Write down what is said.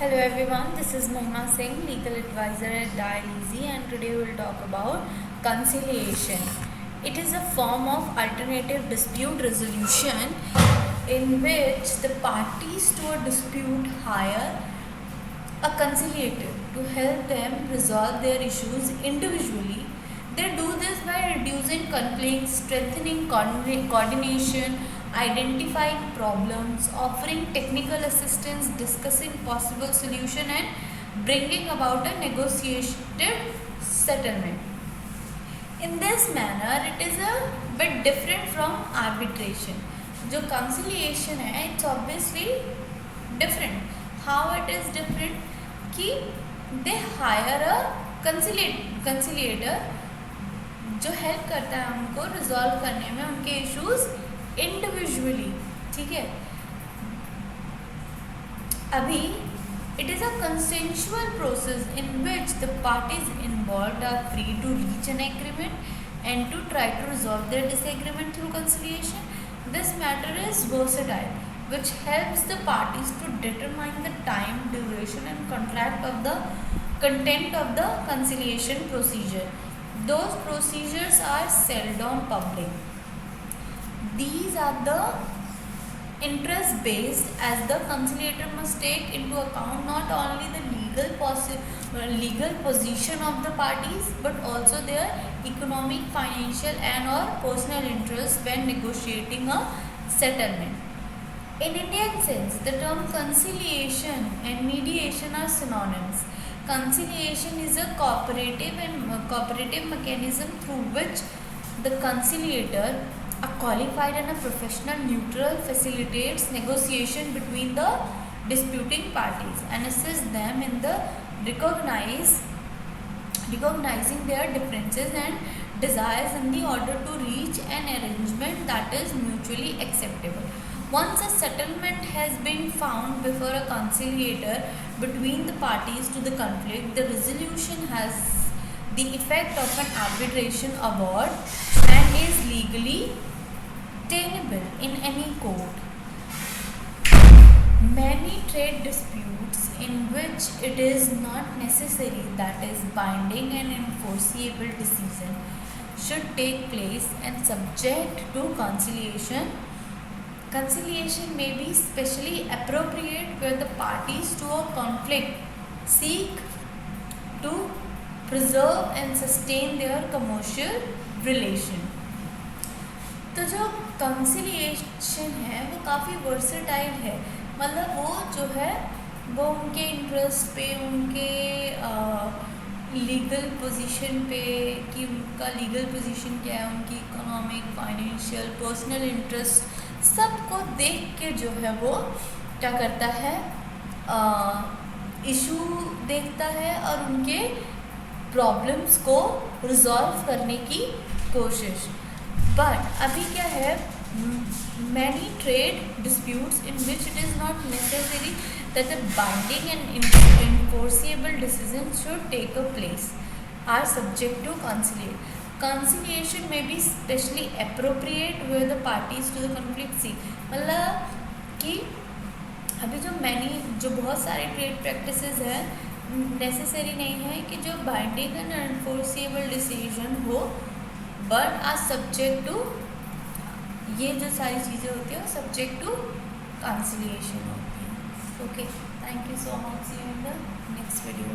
Hello everyone, this is Mahima Singh, legal advisor at Dial Easy, and today we will talk about conciliation. It is a form of alternative dispute resolution in which the parties to a dispute hire a conciliator to help them resolve their issues individually. They do this by reducing conflicts, strengthening coordination, identifying problems, offering technical assistance, discussing possible solution, and bringing about a negotiated settlement. In this manner, it is a bit different from arbitration. जो conciliation है, it's obviously different. How it is different? कि they hire a conciliator जो help करता है उनको resolve करने में उनके इश्यूज इंडिविजुअली. ठीक है, अभी it is a consensual process in which the parties involved are free to reach an agreement and to try to resolve their disagreement through conciliation. This matter is versatile, which helps the parties to determine the time, duration and content of the conciliation procedure. Those procedures are seldom public. These are the interest based, as the conciliator must take into account not only the legal position of the parties but also their economic, financial and or personal interest when negotiating a settlement. In Indian sense, the term conciliation and mediation are synonyms. Conciliation is a cooperative mechanism through which the conciliator, a qualified and a professional neutral, facilitates negotiation between the disputing parties and assists them in the recognizing their differences and desires in the order to reach an arrangement that is mutually acceptable. Once a settlement has been found before a conciliator between the parties to the conflict, the resolution has the effect of an arbitration award and is legally tenable in any court. Many trade disputes in which it is not necessary that is binding and enforceable decision should take place and subject to conciliation. Conciliation may be specially appropriate where the parties to a conflict seek to preserve and sustain their commercial relation. तो जो conciliation है वो काफ़ी versatile है, मतलब वो जो है वो उनके इंटरेस्ट पे, उनके लीगल पोजीशन पे कि उनका लीगल पोजीशन क्या है, उनकी इकोनॉमिक, फाइनेंशियल, पर्सनल इंटरेस्ट सबको देख के जो है वो क्या करता है, इशू देखता है और उनके प्रॉब्लम्स को रिजॉल्व करने की कोशिश. बट अभी क्या है, many trade disputes in which it is not necessary that a binding and enforceable decision should take a place are subject to conciliation. Conciliation may be specially appropriate where the parties to the conflict seek. मतलब कि अभी जो बहुत सारे trade practices हैं, necessary नहीं है कि जो बाइंडिंग एंड एनफोर्सेबल डिसीजन हो, बट आर सब्जेक्ट टू, ये जो सारी चीज़ें होती हैं सब्जेक्ट टू कंसिलिएशन होती हैं. Okay, thank you so much. See you in the next video.